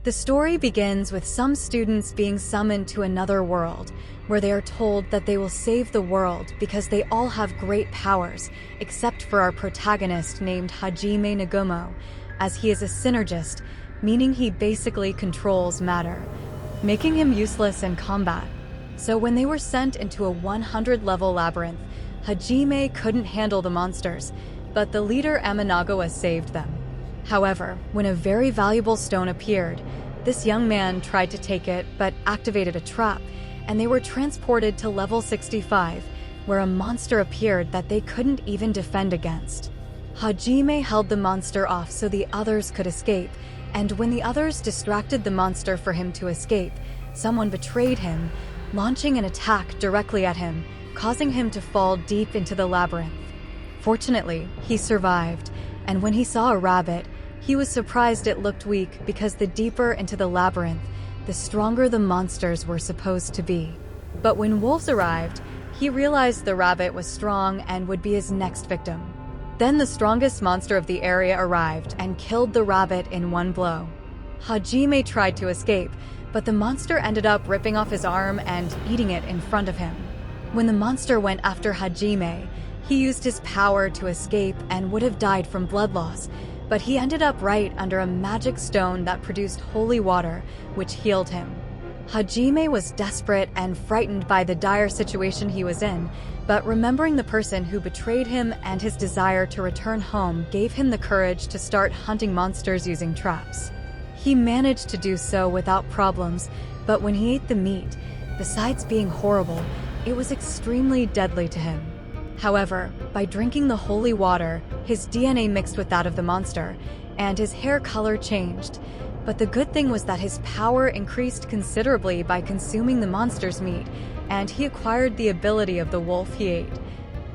The story begins with some students being summoned to another world, where they are told that they will save the world because they all have great powers, except for our protagonist named Hajime Nagumo, as he is a synergist, meaning he basically controls matter, making him useless in combat. So when they were sent into a 100-level labyrinth, Hajime couldn't handle the monsters, but the leader Amanagawa saved them. However, when a very valuable stone appeared, this young man tried to take it but activated a trap, and they were transported to level 65, where a monster appeared that they couldn't even defend against. Hajime held the monster off so the others could escape, and when the others distracted the monster for him to escape, someone betrayed him, launching an attack directly at him, causing him to fall deep into the labyrinth. Fortunately, he survived, and when he saw a rabbit, he was surprised it looked weak because the deeper into the labyrinth, the stronger the monsters were supposed to be. But when wolves arrived, he realized the rabbit was strong and would be his next victim. Then the strongest monster of the area arrived and killed the rabbit in one blow. Hajime tried to escape, but the monster ended up ripping off his arm and eating it in front of him. When the monster went after Hajime, he used his power to escape and would have died from blood loss, but he ended up right under a magic stone that produced holy water, which healed him. Hajime was desperate and frightened by the dire situation he was in, but remembering the person who betrayed him and his desire to return home gave him the courage to start hunting monsters using traps. He managed to do so without problems, but when he ate the meat, besides being horrible, it was extremely deadly to him. However, by drinking the holy water, his DNA mixed with that of the monster, and his hair color changed. But the good thing was that his power increased considerably by consuming the monster's meat, and he acquired the ability of the wolf he ate,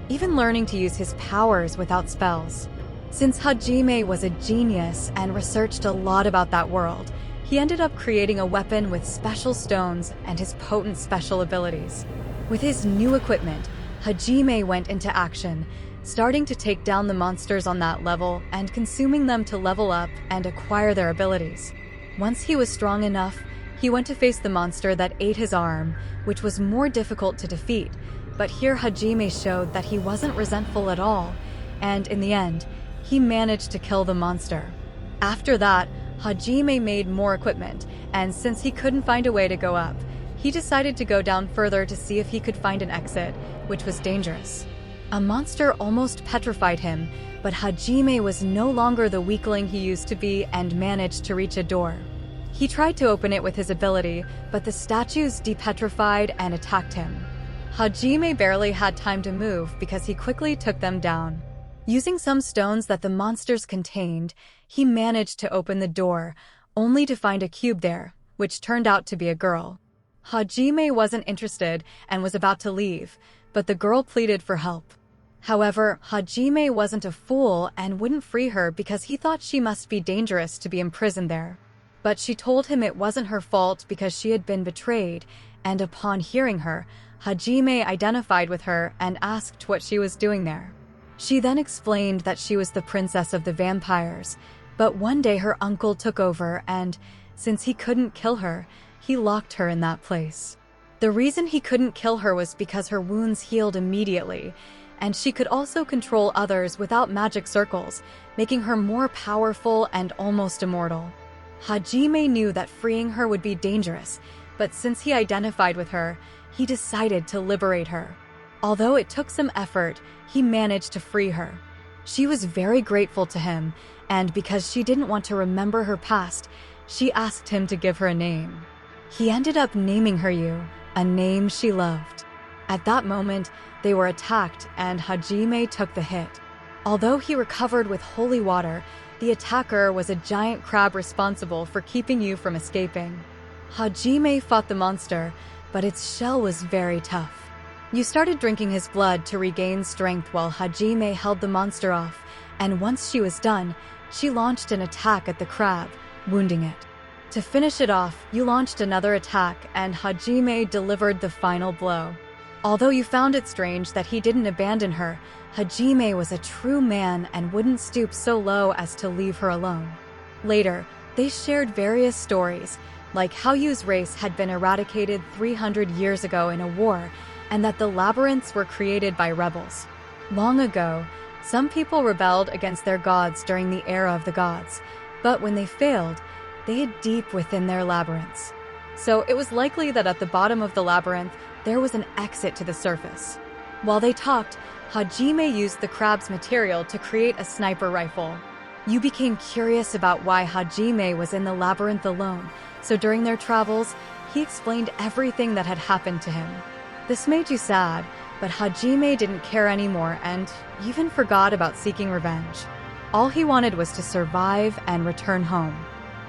even learning to use his powers without spells. Since Hajime was a genius and researched a lot about that world, he ended up creating a weapon with special stones and his potent special abilities. With his new equipment, Hajime went into action, starting to take down the monsters on that level and consuming them to level up and acquire their abilities. Once he was strong enough, he went to face the monster that ate his arm, which was more difficult to defeat, but here Hajime showed that he wasn't resentful at all, and in the end, he managed to kill the monster. After that, Hajime made more equipment, and since he couldn't find a way to go up, he decided to go down further to see if he could find an exit, which was dangerous. A monster almost petrified him, but Hajime was no longer the weakling he used to be and managed to reach a door. He tried to open it with his ability, but the statues depetrified and attacked him. Hajime barely had time to move because he quickly took them down. Using some stones that the monsters contained, he managed to open the door, only to find a cube there, which turned out to be a girl. Hajime wasn't interested and was about to leave, but the girl pleaded for help. However, Hajime wasn't a fool and wouldn't free her because he thought she must be dangerous to be imprisoned there. But she told him it wasn't her fault because she had been betrayed, and upon hearing her, Hajime identified with her and asked what she was doing there. She then explained that she was the princess of the vampires, but one day her uncle took over and, since he couldn't kill her, he locked her in that place. The reason he couldn't kill her was because her wounds healed immediately, and she could also control others without magic circles, making her more powerful and almost immortal. Hajime knew that freeing her would be dangerous, but since he identified with her, he decided to liberate her. Although it took some effort, he managed to free her. She was very grateful to him, and because she didn't want to remember her past, she asked him to give her a name. He ended up naming her Yu, a name she loved. At that moment, they were attacked and Hajime took the hit. Although he recovered with holy water, the attacker was a giant crab responsible for keeping Yu from escaping. Hajime fought the monster, but its shell was very tough. Yu started drinking his blood to regain strength while Hajime held the monster off, and once she was done, she launched an attack at the crab, wounding it. To finish it off, Yu launched another attack and Hajime delivered the final blow. Although Yu found it strange that he didn't abandon her, Hajime was a true man and wouldn't stoop so low as to leave her alone. Later, They shared various stories, like Hajimei's race had been eradicated 300 years ago in a war, and that the labyrinths were created by rebels. Long ago, some people rebelled against their gods during the era of the gods, but when they failed, they hid deep within their labyrinths. So it was likely that at the bottom of the labyrinth, there was an exit to the surface. While they talked, Hajime used the crab's material to create a sniper rifle. You became curious about why Hajime was in the labyrinth alone, so during their travels, he explained everything that had happened to him. This made you sad, but Hajime didn't care anymore and even forgot about seeking revenge. All he wanted was to survive and return home.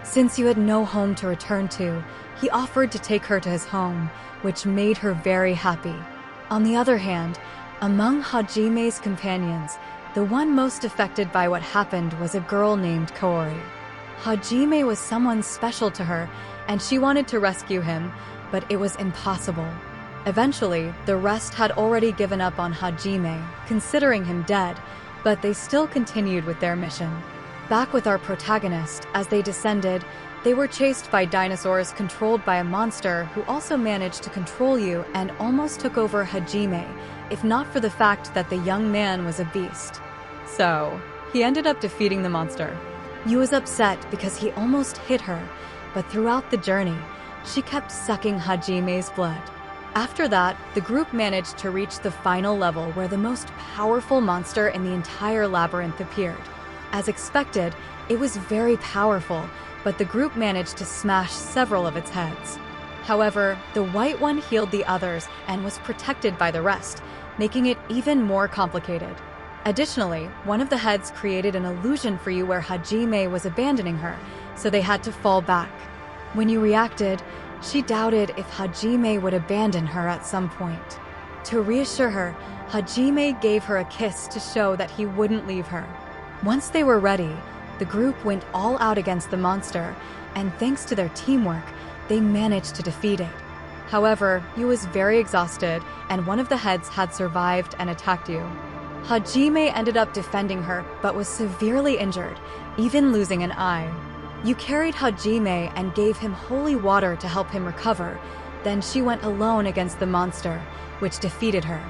Since you had no home to return to, he offered to take her to his home, which made her very happy. On the other hand, among Hajime's companions, the one most affected by what happened was a girl named Kaori. Hajime was someone special to her, and she wanted to rescue him, but it was impossible. Eventually, the rest had already given up on Hajime, considering him dead, but they still continued with their mission. Back with our protagonist, as they descended, they were chased by dinosaurs controlled by a monster who also managed to control you and almost took over Hajime, if not for the fact that the young man was a beast. So, he ended up defeating the monster. Yu was upset because he almost hit her, but throughout the journey, she kept sucking Hajime's blood. After that, the group managed to reach the final level where the most powerful monster in the entire labyrinth appeared. As expected, it was very powerful, but the group managed to smash several of its heads. However, the white one healed the others and was protected by the rest, making it even more complicated. Additionally, one of the heads created an illusion for you where Hajime was abandoning her, so they had to fall back. When you reacted, she doubted if Hajime would abandon her at some point. To reassure her, Hajime gave her a kiss to show that he wouldn't leave her. Once they were ready, the group went all out against the monster, and thanks to their teamwork, they managed to defeat it. However, Yu was very exhausted, and one of the heads had survived and attacked you. Hajime ended up defending her, but was severely injured, even losing an eye. You carried Hajime and gave him holy water to help him recover. Then she went alone against the monster, which defeated her.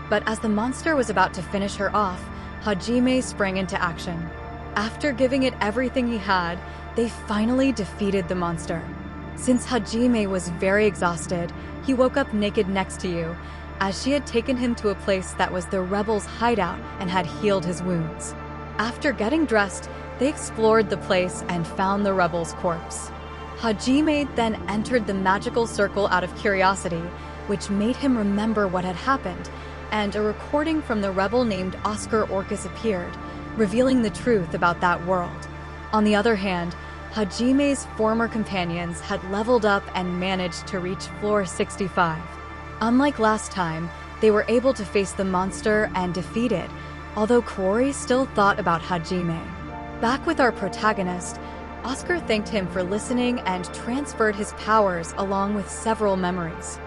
But as the monster was about to finish her off, Hajime sprang into action. After giving it everything he had, they finally defeated the monster. Since Hajime was very exhausted, he woke up naked next to you, as she had taken him to a place that was the rebels' hideout and had healed his wounds. After getting dressed, they explored the place and found the rebel's corpse. Hajime then entered the magical circle out of curiosity, which made him remember what had happened, and a recording from the rebel named Oscar Orcus appeared, revealing the truth about that world. On the other hand, Hajime's former companions had leveled up and managed to reach floor 65. Unlike last time, they were able to face the monster and defeat it, although Kaori still thought about Hajime. Back with our protagonist, Oscar thanked him for listening and transferred his powers along with several memories.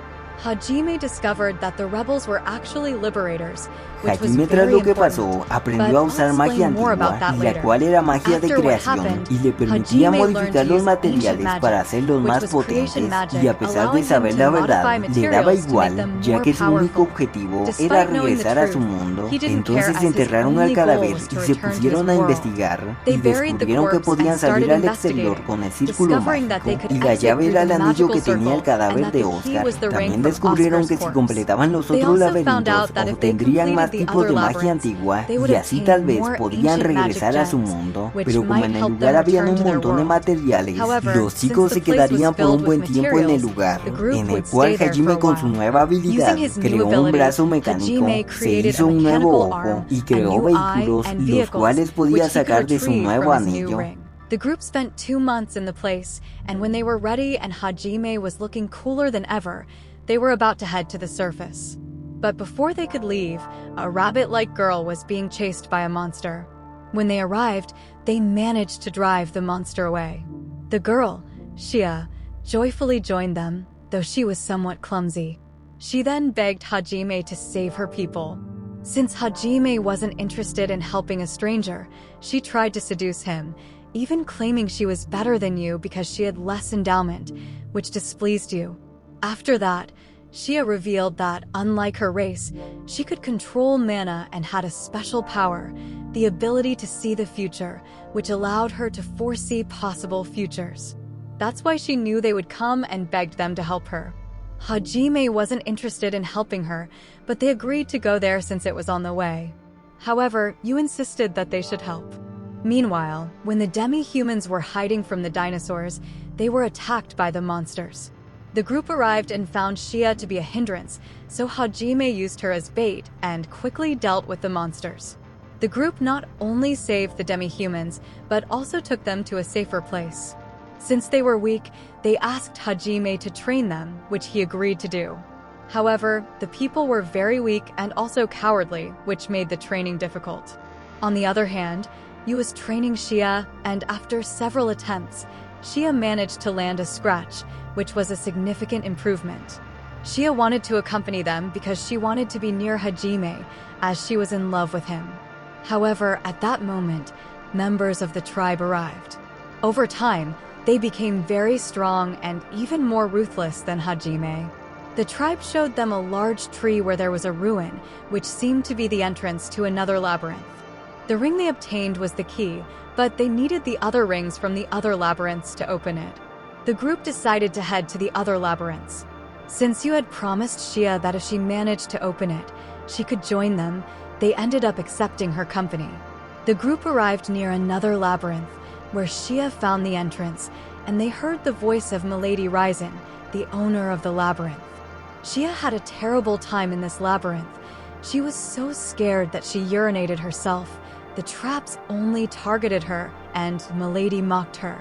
Hajime discovered that the rebels were actually liberators, which was Hajime, tras very lo que important, pasó, aprendió a but usar I'll magia explain more about antigua, that y la later. cual era magia de After what creación, happened, y le permitía Hajime learned modificar to los use materiales ancient para magic, hacerlos which más was creation potentes, magic, y a pesar de allowing him saber to la modify verdad, le daba materials to make igual, them ya more que su único powerful. objetivo Despite era knowing the regresar a su truth, mundo. he didn't care, Entonces as his enterraron only al goal cadáver was y to se return to his pusieron a world. investigar, They y buried the descubrieron que corpse podían and started salir al exterior investigating, con el círculo discovering that they mágico, could y la exit llave through era the el anillo magical que tenía el circle, and cadáver that de the key Oscar. was the ring También from descubrieron Oscar's que si corpse. completaban los They otros also found laberintos, out that if they obtendrían más completed the tipos other de magia labyrinths, antigua, they would y así obtain tal vez more podían ancient magic regresar a su gems, mundo. which Pero como might en el help lugar them habían return un to their montón de world. materiales, However, los since chicos the se place was quedarían por filled un buen with tiempo en el materials, lugar, the group en el would cual stay there for Hajime a con su while. nueva habilidad Using his new creó un ability, brazo mecánico, Hajime se created hizo a un nuevo mechanical ojo arm, y a creó new eye, vehículos, and los vehicles, cuales podía which he could sacar de su retrieve nuevo from his new anillo. ring. The group spent 2 months in the place, and when they were ready and Hajime was looking cooler than ever, they were about to head to the surface. But before they could leave, a rabbit-like girl was being chased by a monster. When they arrived, they managed to drive the monster away. The girl, Shia, joyfully joined them, though she was somewhat clumsy. She then begged Hajime to save her people. Since Hajime wasn't interested in helping a stranger, she tried to seduce him, even claiming she was better than you because she had less endowment, which displeased you. After that, Shia revealed that, unlike her race, she could control mana and had a special power, the ability to see the future, which allowed her to foresee possible futures. That's why she knew they would come and begged them to help her. Hajime wasn't interested in helping her, but they agreed to go there since it was on the way. However, you insisted that they should help. Meanwhile, when the demi-humans were hiding from the dinosaurs, they were attacked by the monsters. The group arrived and found Shia to be a hindrance, so Hajime used her as bait and quickly dealt with the monsters. The group not only saved the demi-humans, but also took them to a safer place. Since they were weak, they asked Hajime to train them, which he agreed to do. However, the people were very weak and also cowardly, which made the training difficult. On the other hand, Yu was training Shia, and after several attempts, Shia managed to land a scratch, which was a significant improvement. Shia wanted to accompany them because she wanted to be near Hajime, as she was in love with him. However, at that moment, members of the tribe arrived. Over time, they became very strong and even more ruthless than Hajime. The tribe showed them a large tree where there was a ruin, which seemed to be the entrance to another labyrinth. The ring they obtained was the key, but they needed the other rings from the other labyrinths to open it. The group decided to head to the other labyrinths. Since you had promised Shia that if she managed to open it, she could join them, they ended up accepting her company. The group arrived near another labyrinth, where Shia found the entrance, and they heard the voice of Milady Ryzen, the owner of the labyrinth. Shia had a terrible time in this labyrinth. She was so scared that she urinated herself. The traps only targeted her, and Milady mocked her.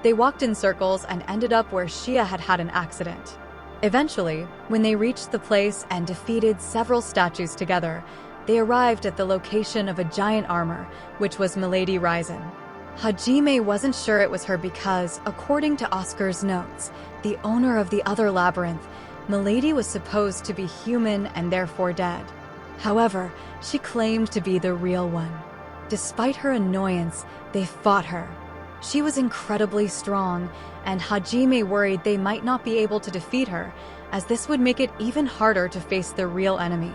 They walked in circles and ended up where Shia had had an accident. Eventually, when they reached the place and defeated several statues together, they arrived at the location of a giant armor, which was Milady Ryzen. Hajime wasn't sure it was her because, according to Oscar's notes, the owner of the other labyrinth, Milady was supposed to be human and therefore dead. However, she claimed to be the real one. Despite her annoyance, they fought her. She was incredibly strong, and Hajime worried they might not be able to defeat her, as this would make it even harder to face the real enemy.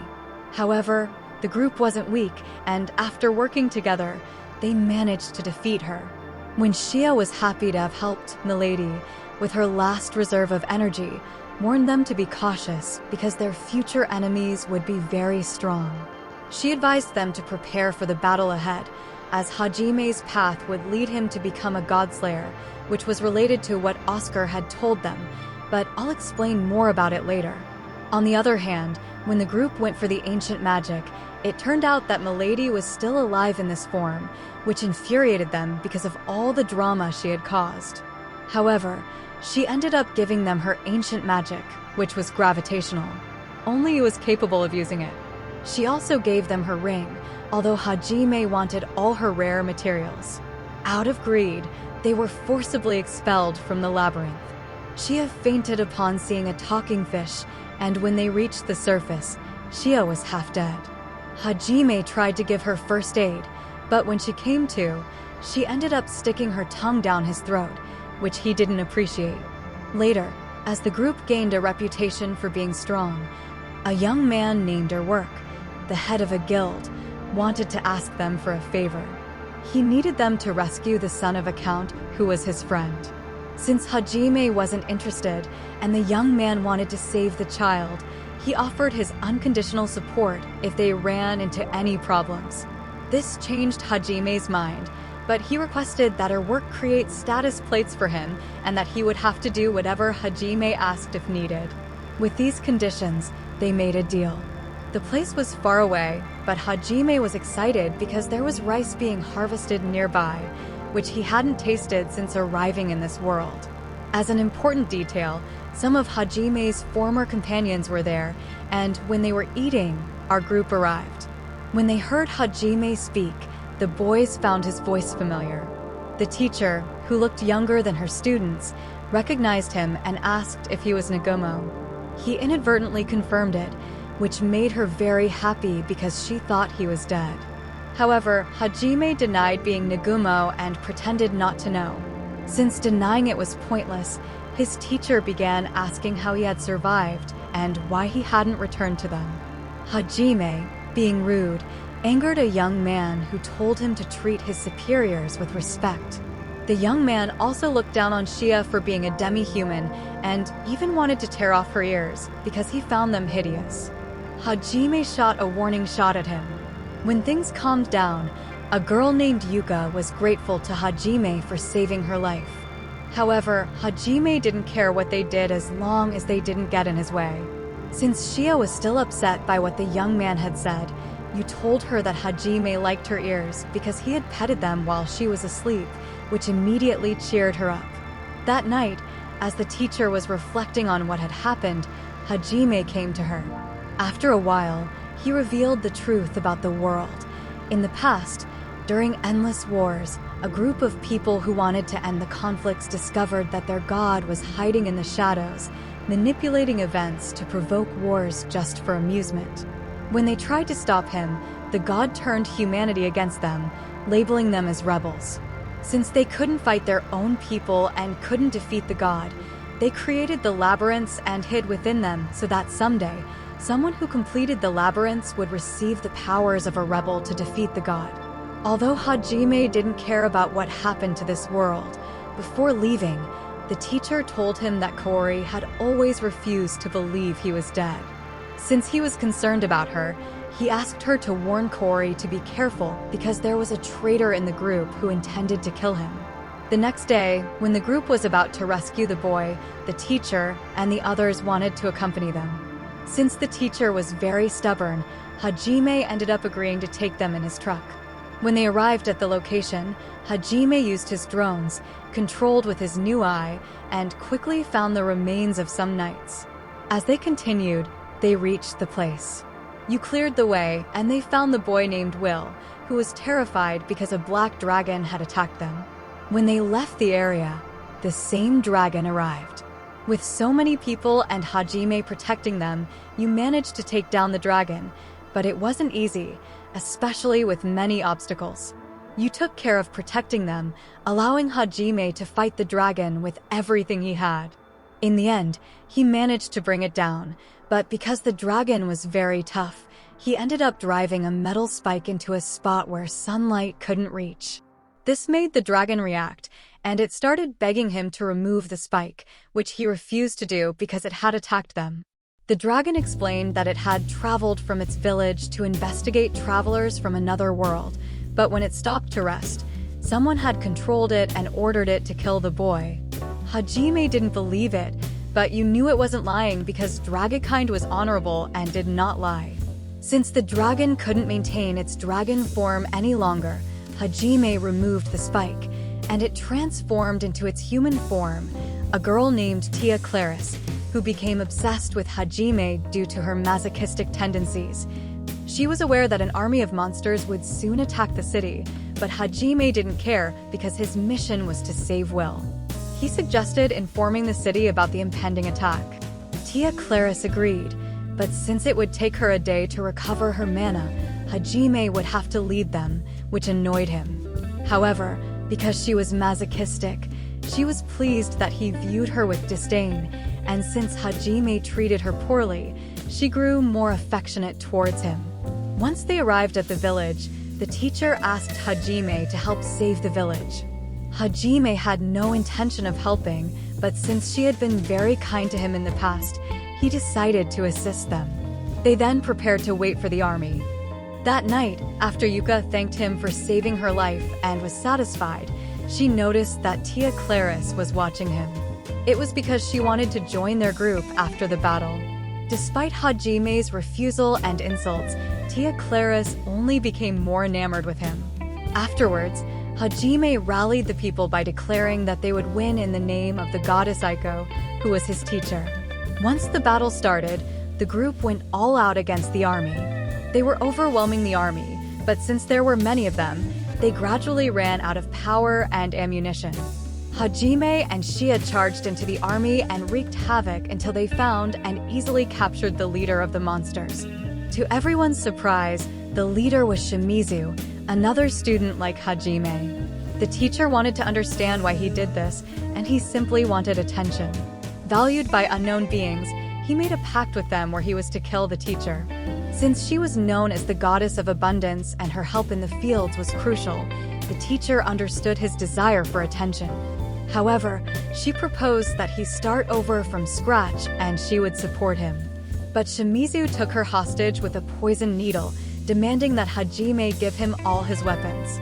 However, the group wasn't weak, and after working together, they managed to defeat her. When Shia was happy to have helped Milady with her last reserve of energy, warned them to be cautious because their future enemies would be very strong. She advised them to prepare for the battle ahead, as Hajime's path would lead him to become a godslayer, which was related to what Oscar had told them, but I'll explain more about it later. On the other hand, when the group went for the ancient magic, it turned out that Milady was still alive in this form, which infuriated them because of all the drama she had caused. However, she ended up giving them her ancient magic, which was gravitational. Only Yu was capable of using it. She also gave them her ring, although Hajime wanted all her rare materials. Out of greed, they were forcibly expelled from the labyrinth. Shia fainted upon seeing a talking fish, and when they reached the surface, Shia was half dead. Hajime tried to give her first aid, but when she came to, she ended up sticking her tongue down his throat, which he didn't appreciate. Later, as the group gained a reputation for being strong, a young man named Erwork, the head of a guild, wanted to ask them for a favor. He needed them to rescue the son of a count who was his friend. Since Hajime wasn't interested and the young man wanted to save the child, he offered his unconditional support if they ran into any problems. This changed Hajime's mind, but he requested that Erwork create status plates for him and that he would have to do whatever Hajime asked if needed. With these conditions, they made a deal. The place was far away, but Hajime was excited because there was rice being harvested nearby, which he hadn't tasted since arriving in this world. As an important detail, some of Hajime's former companions were there, and when they were eating, our group arrived. When they heard Hajime speak, the boys found his voice familiar. The teacher, who looked younger than her students, recognized him and asked if he was Nagumo. He inadvertently confirmed it, which made her very happy because she thought he was dead. However, Hajime denied being Nagumo and pretended not to know. Since denying it was pointless, his teacher began asking how he had survived and why he hadn't returned to them. Hajime, being rude, angered a young man who told him to treat his superiors with respect. The young man also looked down on Shia for being a demi-human and even wanted to tear off her ears because he found them hideous. Hajime shot a warning shot at him. When things calmed down, a girl named Yuka was grateful to Hajime for saving her life. However, Hajime didn't care what they did as long as they didn't get in his way. Since Shia was still upset by what the young man had said, you told her that Hajime liked her ears because he had petted them while she was asleep, which immediately cheered her up. That night, as the teacher was reflecting on what had happened, Hajime came to her. After a while, he revealed the truth about the world. In the past, during endless wars, a group of people who wanted to end the conflicts discovered that their god was hiding in the shadows, manipulating events to provoke wars just for amusement. When they tried to stop him, the god turned humanity against them, labeling them as rebels. Since they couldn't fight their own people and couldn't defeat the god, they created the labyrinths and hid within them so that someday, someone who completed the labyrinths would receive the powers of a rebel to defeat the god. Although Hajime didn't care about what happened to this world, before leaving, the teacher told him that Kaori had always refused to believe he was dead. Since he was concerned about her, he asked her to warn Kaori to be careful because there was a traitor in the group who intended to kill him. The next day, when the group was about to rescue the boy, the teacher and the others wanted to accompany them. Since the teacher was very stubborn, Hajime ended up agreeing to take them in his truck. When they arrived at the location, Hajime used his drones, controlled with his new eye, and quickly found the remains of some knights. As they continued, they reached the place. You cleared the way, and they found the boy named Will, who was terrified because a black dragon had attacked them. When they left the area, the same dragon arrived. With so many people and Hajime protecting them, you managed to take down the dragon, but it wasn't easy, especially with many obstacles. You took care of protecting them, allowing Hajime to fight the dragon with everything he had. In the end, he managed to bring it down, but because the dragon was very tough, he ended up driving a metal spike into a spot where sunlight couldn't reach. This made the dragon react, and it started begging him to remove the spike, which he refused to do because it had attacked them. The dragon explained that it had traveled from its village to investigate travelers from another world, but when it stopped to rest, someone had controlled it and ordered it to kill the boy. Hajime didn't believe it, but you knew it wasn't lying because Dragonkind was honorable and did not lie. Since the dragon couldn't maintain its dragon form any longer, Hajime removed the spike, and it transformed into its human form, a girl named Tia Claris, who became obsessed with Hajime due to her masochistic tendencies. She was aware that an army of monsters would soon attack the city, but Hajime didn't care because his mission was to save Will. He suggested informing the city about the impending attack. Tia Claris agreed, but since it would take her a day to recover her mana, Hajime would have to lead them, which annoyed him. However, because she was masochistic, she was pleased that he viewed her with disdain, and since Hajime treated her poorly, she grew more affectionate towards him. Once they arrived at the village, the teacher asked Hajime to help save the village. Hajime had no intention of helping, but since she had been very kind to him in the past, he decided to assist them. They then prepared to wait for the army. That night, after Yuka thanked him for saving her life and was satisfied, she noticed that Tia Claris was watching him. It was because she wanted to join their group after the battle. Despite Hajime's refusal and insults, Tia Claris only became more enamored with him. Afterwards, Hajime rallied the people by declaring that they would win in the name of the goddess Saikyou, who was his teacher. Once the battle started, the group went all out against the army. They were overwhelming the army, but since there were many of them, they gradually ran out of power and ammunition. Hajime and Shia charged into the army and wreaked havoc until they found and easily captured the leader of the monsters. To everyone's surprise, the leader was Shimizu, another student like Hajime. The teacher wanted to understand why he did this, and he simply wanted attention. Valued by unknown beings, he made a pact with them where he was to kill the teacher. Since she was known as the goddess of abundance and her help in the fields was crucial, the teacher understood his desire for attention. However, she proposed that he start over from scratch and she would support him. But Shimizu took her hostage with a poison needle, demanding that Hajime give him all his weapons.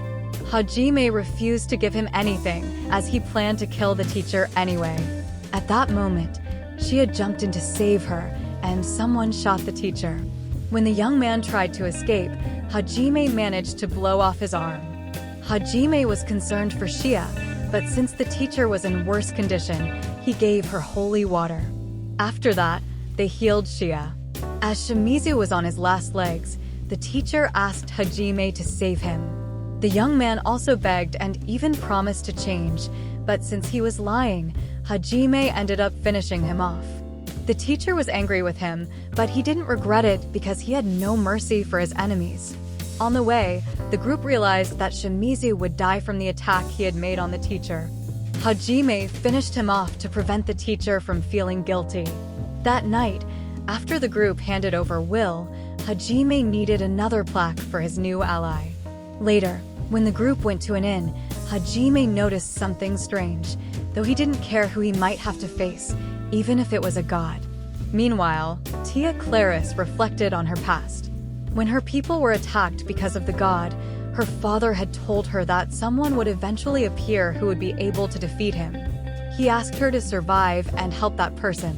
Hajime refused to give him anything, as he planned to kill the teacher anyway. At that moment, she had jumped in to save her, and someone shot the teacher. When the young man tried to escape, Hajime managed to blow off his arm. Hajime was concerned for Shia, but since the teacher was in worse condition, he gave her holy water. After that, they healed Shia. As Shimizu was on his last legs, the teacher asked Hajime to save him. The young man also begged and even promised to change, but since he was lying, Hajime ended up finishing him off. The teacher was angry with him, but he didn't regret it because he had no mercy for his enemies. On the way, the group realized that Shimizu would die from the attack he had made on the teacher. Hajime finished him off to prevent the teacher from feeling guilty. That night, after the group handed over Will, Hajime needed another plaque for his new ally. Later, when the group went to an inn, Hajime noticed something strange, though he didn't care who he might have to face, even if it was a god. Meanwhile, Tia Claris reflected on her past. When her people were attacked because of the god, her father had told her that someone would eventually appear who would be able to defeat him. He asked her to survive and help that person.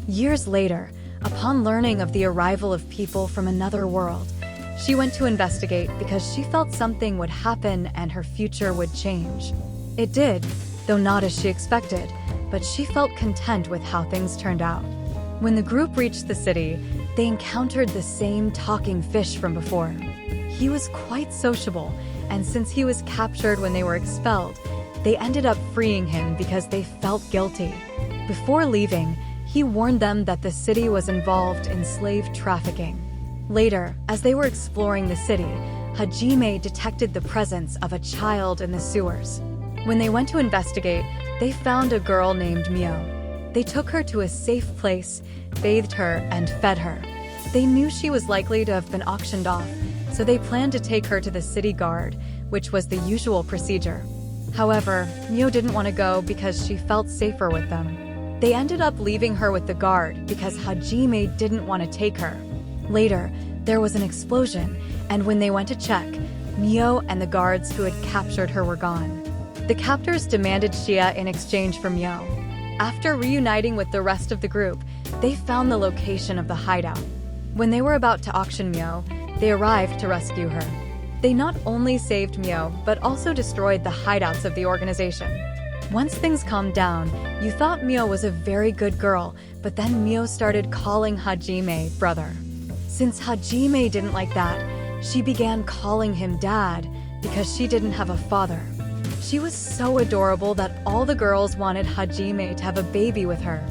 Years later, upon learning of the arrival of people from another world, she went to investigate because she felt something would happen and her future would change. It did, though not as she expected, but she felt content with how things turned out. When the group reached the city, they encountered the same talking fish from before. He was quite sociable, and since he was captured when they were expelled, they ended up freeing him because they felt guilty. Before leaving, he warned them that the city was involved in slave trafficking. Later, as they were exploring the city, Hajime detected the presence of a child in the sewers. When they went to investigate, they found a girl named Mio. They took her to a safe place, bathed her, and fed her. They knew she was likely to have been auctioned off, so they planned to take her to the city guard, which was the usual procedure. However, Mio didn't want to go because she felt safer with them. They ended up leaving her with the guard because Hajime didn't want to take her. Later, there was an explosion, and when they went to check, Mio and the guards who had captured her were gone. The captors demanded Shia in exchange for Mio. After reuniting with the rest of the group, they found the location of the hideout. When they were about to auction Mio, they arrived to rescue her. They not only saved Mio, but also destroyed the hideouts of the organization. Once things calmed down, you thought Mio was a very good girl, but then Mio started calling Hajime brother. Since Hajime didn't like that, she began calling him dad because she didn't have a father. She was so adorable that all the girls wanted Hajime to have a baby with her.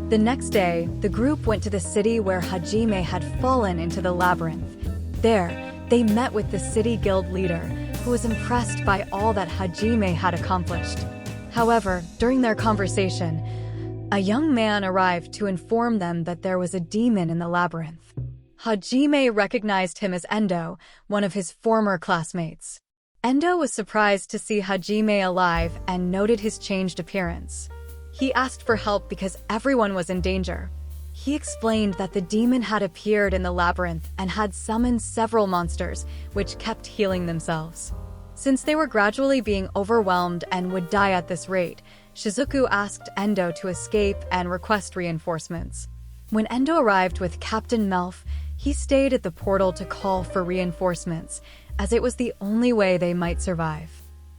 The next day, the group went to the city where Hajime had fallen into the labyrinth. There, they met with the city guild leader, who was impressed by all that Hajime had accomplished. However, during their conversation, a young man arrived to inform them that there was a demon in the labyrinth. Hajime recognized him as Endo, one of his former classmates. Endo was surprised to see Hajime alive and noted his changed appearance. He asked for help because everyone was in danger. He explained that the demon had appeared in the labyrinth and had summoned several monsters, which kept healing themselves. Since they were gradually being overwhelmed and would die at this rate, Shizuku asked Endo to escape and request reinforcements. When Endo arrived with Captain Melf, he stayed at the portal to call for reinforcements, as it was the only way they might survive.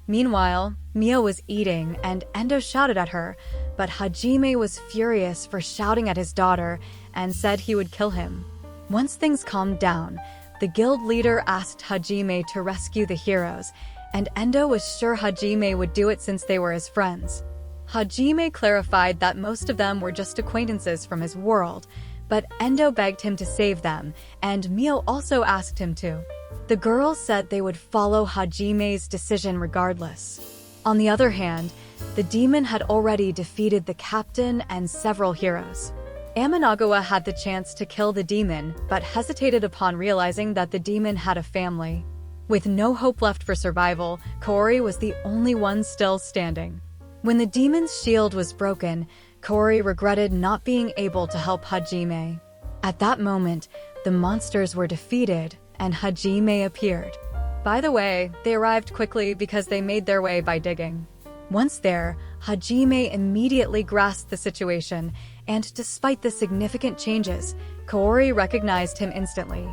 Meanwhile, Mio was eating and Endo shouted at her, but Hajime was furious for shouting at his daughter and said he would kill him. Once things calmed down, the guild leader asked Hajime to rescue the heroes, and Endo was sure Hajime would do it since they were his friends. Hajime clarified that most of them were just acquaintances from his world, but Endo begged him to save them, and Mio also asked him to. The girls said they would follow Hajime's decision regardless. On the other hand, the demon had already defeated the captain and several heroes. Amanagawa had the chance to kill the demon, but hesitated upon realizing that the demon had a family. With no hope left for survival, Kaori was the only one still standing. When the demon's shield was broken, Kaori regretted not being able to help Hajime. At that moment, the monsters were defeated, and Hajime appeared. By the way, they arrived quickly because they made their way by digging. Once there, Hajime immediately grasped the situation, and despite the significant changes, Kaori recognized him instantly.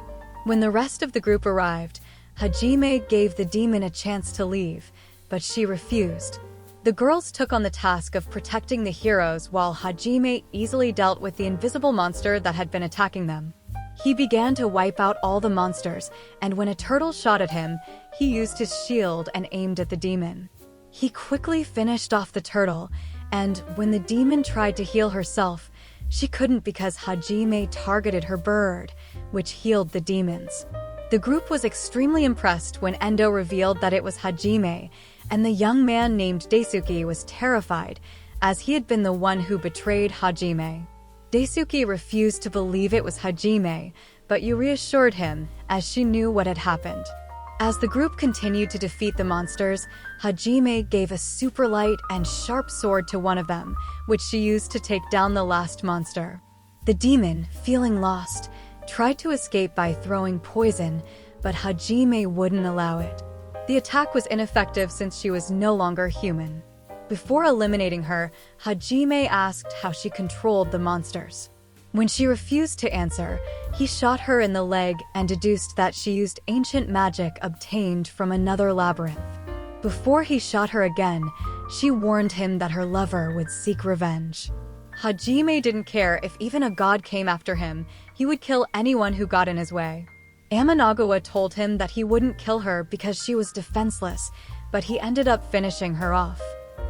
When the rest of the group arrived, Hajime gave the demon a chance to leave, but she refused. The girls took on the task of protecting the heroes while Hajime easily dealt with the invisible monster that had been attacking them. He began to wipe out all the monsters, and when a turtle shot at him, he used his shield and aimed at the demon. He quickly finished off the turtle, and when the demon tried to heal herself, she couldn't because Hajime targeted her bird, which healed the demons. The group was extremely impressed when Endo revealed that it was Hajime, and the young man named Daisuke was terrified, as he had been the one who betrayed Hajime. Daisuke refused to believe it was Hajime, but Yu reassured him, as she knew what had happened. As the group continued to defeat the monsters, Hajime gave a super light and sharp sword to one of them, which she used to take down the last monster. The demon, feeling lost, tried to escape by throwing poison, but Hajime wouldn't allow it. The attack was ineffective since she was no longer human. Before eliminating her, Hajime asked how she controlled the monsters. When she refused to answer, he shot her in the leg and deduced that she used ancient magic obtained from another labyrinth. Before he shot her again, she warned him that her lover would seek revenge. Hajime didn't care if even a god came after him, he would kill anyone who got in his way. Amanagawa told him that he wouldn't kill her because she was defenseless, but he ended up finishing her off.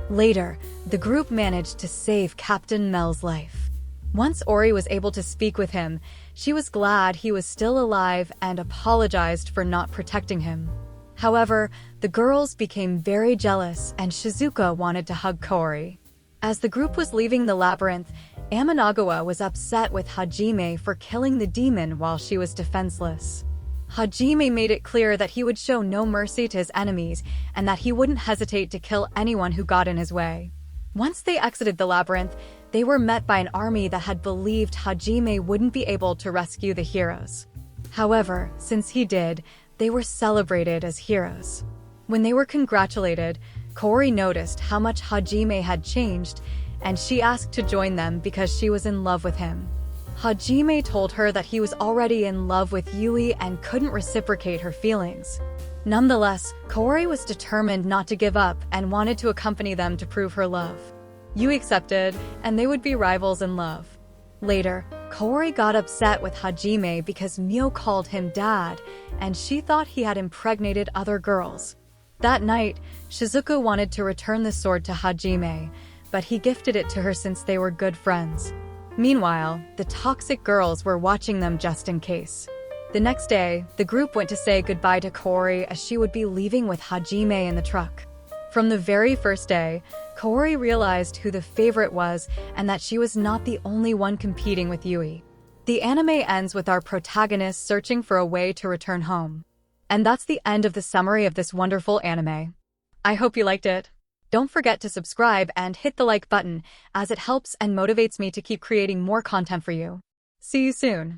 Later, the group managed to save Captain Mel's life. Once Ori was able to speak with him, she was glad he was still alive and apologized for not protecting him. However, the girls became very jealous and Shizuka wanted to hug Kaori. As the group was leaving the labyrinth, Amanagawa was upset with Hajime for killing the demon while she was defenseless. Hajime made it clear that he would show no mercy to his enemies and that he wouldn't hesitate to kill anyone who got in his way. Once they exited the labyrinth, they were met by an army that had believed Hajime wouldn't be able to rescue the heroes. However, since he did, they were celebrated as heroes. When they were congratulated, Kaori noticed how much Hajime had changed, and she asked to join them because she was in love with him. Hajime told her that he was already in love with Yui and couldn't reciprocate her feelings. Nonetheless, Kaori was determined not to give up and wanted to accompany them to prove her love. Yui accepted, and they would be rivals in love. Later, Kaori got upset with Hajime because Mio called him dad, and she thought he had impregnated other girls. That night, Shizuka wanted to return the sword to Hajime, but he gifted it to her since they were good friends. Meanwhile, the toxic girls were watching them just in case. The next day, the group went to say goodbye to Kaori as she would be leaving with Hajime in the truck. From the very first day, Kaori realized who the favorite was and that she was not the only one competing with Yui. The anime ends with our protagonist searching for a way to return home. And that's the end of the summary of this wonderful anime. I hope you liked it. Don't forget to subscribe and hit the like button, as it helps and motivates me to keep creating more content for you. See you soon.